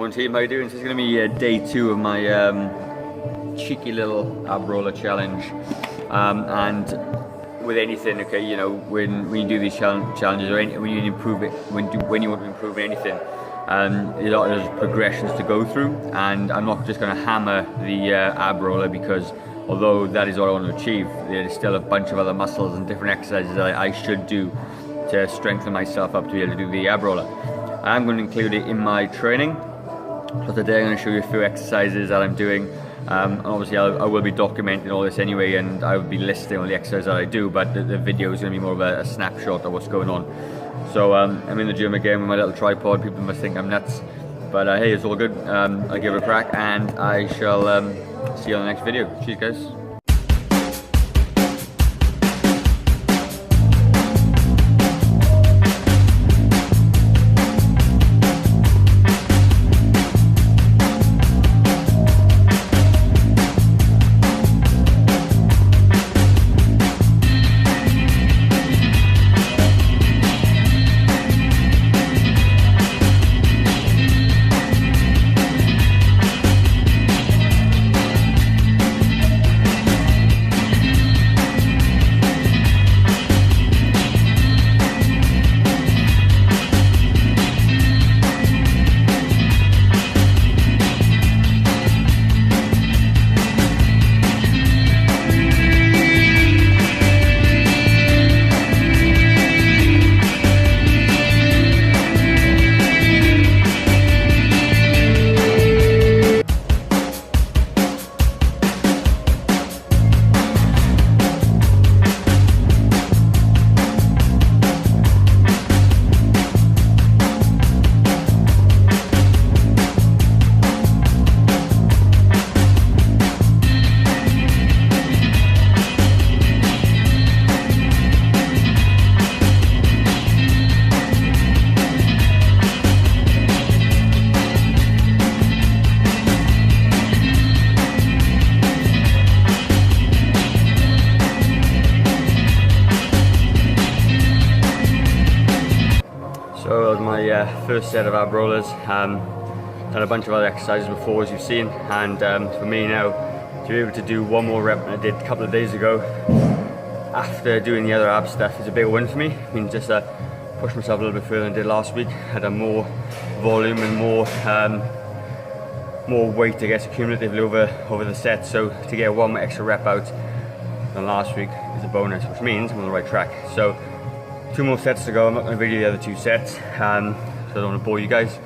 One team, how you doing? So it's going to be day 2 of my cheeky little ab roller challenge. And with anything, okay, you know, when you do these challenges or when you improve it, when you want to improve anything, there's progressions to go through. And I'm not just going to hammer the ab roller, because although that is what I want to achieve, there's still a bunch of other muscles and different exercises that I should do to strengthen myself up to be able to do the ab roller. I'm going to include it in my training. So today I'm going to show you a few exercises that I'm doing. And obviously I will be documenting all this anyway, and I will be listing all the exercises that I do, but the video is going to be more of a snapshot of what's going on. So I'm in the gym again with my little tripod. People must think I'm nuts, but hey, it's all good. I'll give it a crack, and I shall see you on the next video. Cheers guys. So that was my first set of ab rollers. Done a bunch of other exercises before, as you've seen, and for me now to be able to do one more rep than I did a couple of days ago after doing the other ab stuff is a big win for me. I mean, just push myself a little bit further than I did last week. Had a more volume and more weight, I guess, accumulatively over the set. So to get one extra rep out than last week is a bonus, which means I'm on the right track. So 2 more sets to go. I'm not going to video the other 2 sets, so I don't want to bore you guys,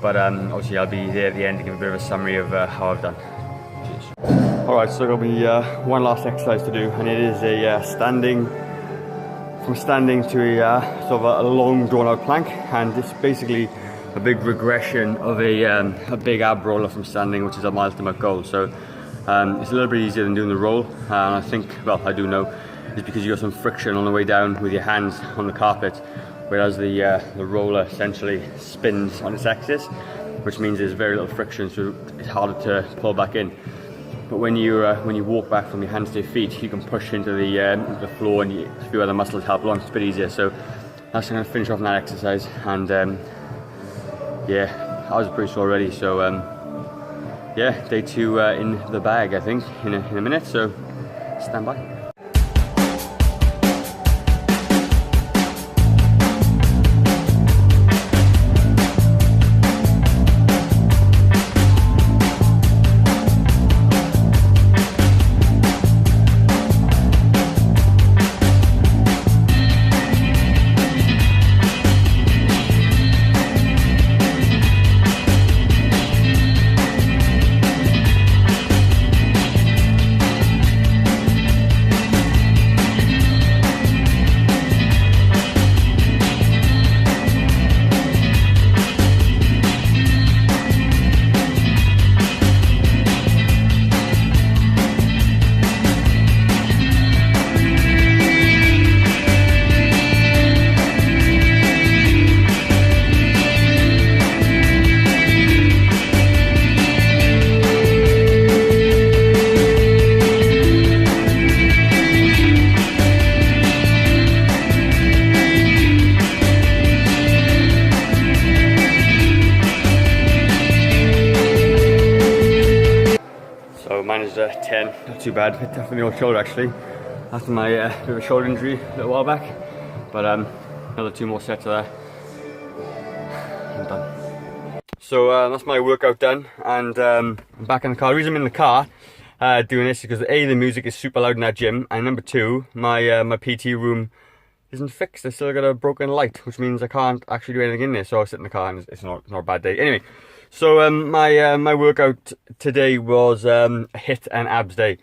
but obviously I'll be there at the end to give a bit of a summary of how I've done. Cheers. Alright, so there'll be one last exercise to do, and it is a from standing to a sort of a long drawn out plank, and it's basically a big regression of a big ab roller from standing, which is my ultimate goal. So it's a little bit easier than doing the roll, and I think, well, I do know, is because you got some friction on the way down with your hands on the carpet, whereas the roller essentially spins on its axis, which means there's very little friction, so it's harder to pull back in. But when you walk back from your hands to your feet, you can push into the floor, and a few other muscles help along. It's a bit easier. So that's going to finish off on that exercise, and yeah, I was pretty sore already. So yeah, day 2 in the bag, I think, in a minute. So stand by. managed 10, not too bad. A bit tough on the old shoulder actually, after my bit of a shoulder injury a little while back. But another 2 more sets of that. I'm done. So that's my workout done, and I'm back in the car. The reason I'm in the car doing this is because A, the music is super loud in that gym, and number 2, my PT room isn't fixed. I still got a broken light, which means I can't actually do anything in there. So I sit in the car, and it's not a bad day. Anyway, so my workout today was a hit and abs day.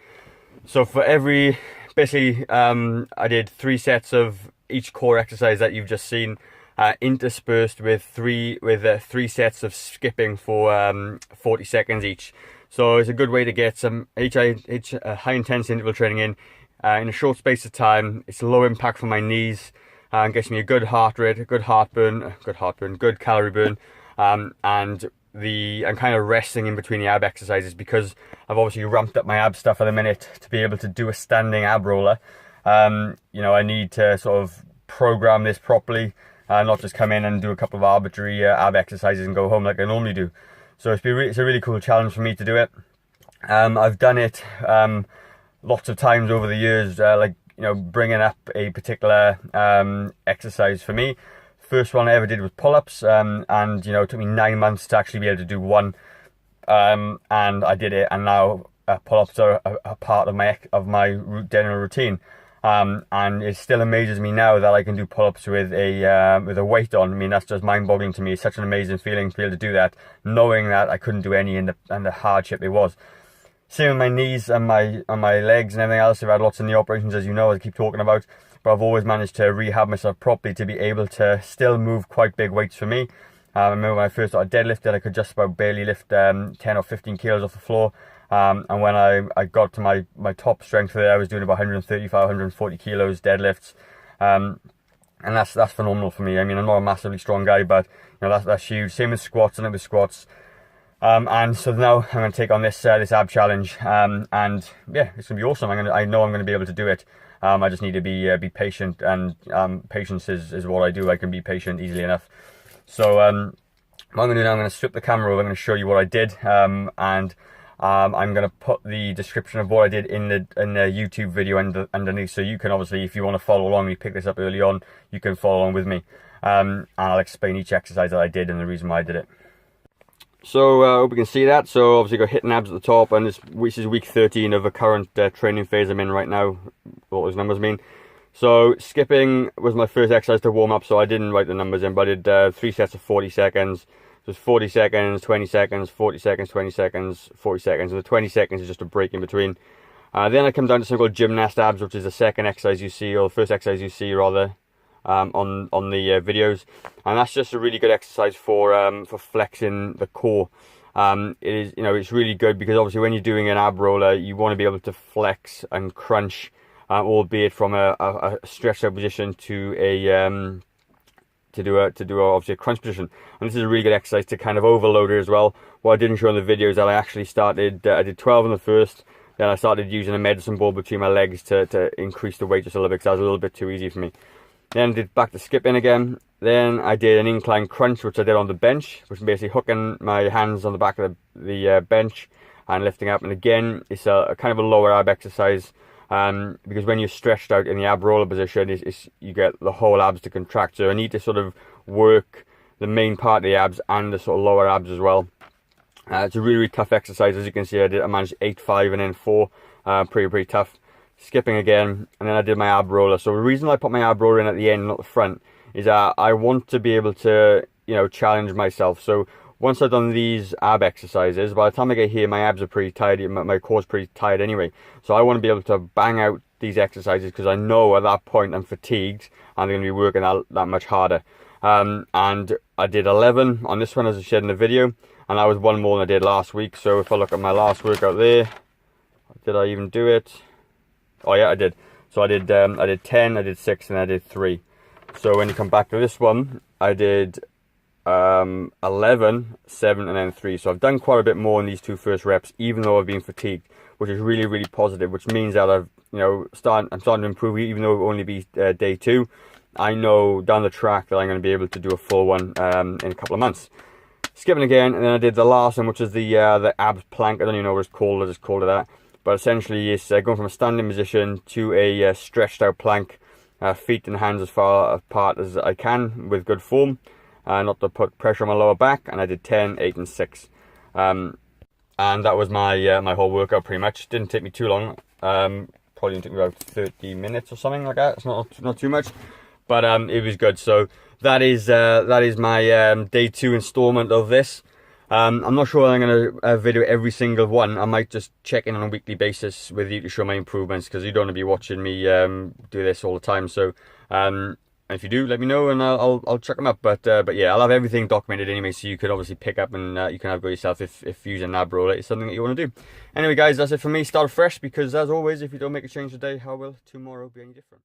So for every, basically, I did 3 sets of each core exercise that you've just seen, interspersed with three sets of skipping for 40 seconds each. So it's a good way to get some high intensity interval training in a short space of time. It's low impact for my knees, and gets me a good heart rate, a good heartburn, good calorie burn, and I'm kind of resting in between the ab exercises because I've obviously ramped up my ab stuff at the minute to be able to do a standing ab roller. You know, I need to sort of program this properly, not just come in and do a couple of arbitrary ab exercises and go home like I normally do. So it's a really cool challenge for me to do it. I've done it lots of times over the years, like, you know, bringing up a particular exercise for me. First one I ever did was pull-ups, and you know, it took me 9 months to actually be able to do one, and I did it, and now pull-ups are a part of my general routine. And it still amazes me now that I can do pull-ups with a weight on. I mean, that's just mind-boggling to me. It's such an amazing feeling to be able to do that, knowing that I couldn't do any and the hardship it was. Same with my knees and my legs and everything else. I've had lots of knee operations, as you know, as I keep talking about, but I've always managed to rehab myself properly to be able to still move quite big weights for me. I remember when I first started deadlifting, I could just about barely lift 10 or 15 kilos off the floor. And when I got to my top strength there, I was doing about 135, 140 kilos deadlifts. And that's phenomenal for me. I mean, I'm not a massively strong guy, but you know, that's huge. Same with squats, and with squats. And so now I'm going to take on this ab challenge. And yeah, it's going to be awesome. I know I'm going to be able to do it. I just need to be patient, and patience is what I do. I can be patient easily enough. So what I'm going to do now, I'm going to strip the camera over. I'm going to show you what I did, and I'm going to put the description of what I did in the YouTube video underneath, so you can obviously, if you want to follow along, you pick this up early on, you can follow along with me, and I'll explain each exercise that I did and the reason why I did it. So I hope you can see that. So obviously got hit and abs at the top, and this is week 13 of the current training phase I'm in right now, what those numbers mean. So skipping was my first exercise to warm up, so I didn't write the numbers in, but I did 3 sets of 40 seconds. So it's 40 seconds, 20 seconds, 40 seconds, 20 seconds, 40 seconds, and the 20 seconds is just a break in between. Then I come down to something called Gymnast Abs, which is the second exercise you see, or the first exercise you see rather, on the videos, and that's just a really good exercise for flexing the core. It is, you know, it's really good because obviously when you're doing an ab roller, you want to be able to flex and crunch, albeit from a stretched out position to to do obviously a crunch position. And this is a really good exercise to kind of overload it as well. What I didn't show in the video is that I actually started, I did 12 in the first, then I started using a medicine ball between my legs to increase the weight just a little bit, because that was a little bit too easy for me. Then I did back to skipping again. Then I did an incline crunch, which I did on the bench, which is basically hooking my hands on the back of the bench and lifting up. And again, it's a kind of a lower ab exercise, because when you're stretched out in the ab roller position, you get the whole abs to contract. So I need to sort of work the main part of the abs and the sort of lower abs as well. It's a really, really tough exercise. As you can see, I managed 8, 5, and then 4. Pretty tough. Skipping again, and then I did my ab roller. So the reason I put my ab roller in at the end, not the front, is that I want to be able to, you know, challenge myself. So once I've done these ab exercises, by the time I get here, my abs are pretty tired, my core's pretty tired anyway. So I want to be able to bang out these exercises, because I know at that point I'm fatigued and I'm going to be working that much harder. And I did 11 on this one, as I shared in the video, and that was one more than I did last week. So if I look at my last workout there, did I even do it? Oh yeah, I did. So I did 10, I did 6, and I did 3. So when you come back to this one, I did 11, 7, and then 3. So I've done quite a bit more in these 2 first reps, even though I've been fatigued, which is really, really positive, which means that I'm starting to improve, even though it will only be day 2. I know down the track that I'm going to be able to do a full one in a couple of months. Skipping again, and then I did the last one, which is the abs plank. I don't even know what it's called, I just called it that. But essentially it's going from a standing position to a stretched out plank, feet and hands as far apart as I can with good form, not to put pressure on my lower back. And I did 10, 8 and 6. And that was my my whole workout pretty much. Didn't take me too long. Probably took me about 30 minutes or something like that. It's not too much, but it was good. So that is my day 2 installment of this. I'm not sure I'm going to video every single one. I might just check in on a weekly basis with you to show my improvements, because you don't want to be watching me do this all the time. So if you do, let me know and I'll check them up. But yeah, I'll have everything documented anyway, so you can obviously pick up and you can have a go yourself if using an ab roller is something that you want to do. Anyway guys, that's it for me. Start fresh, because as always, if you don't make a change today, how will tomorrow be any different?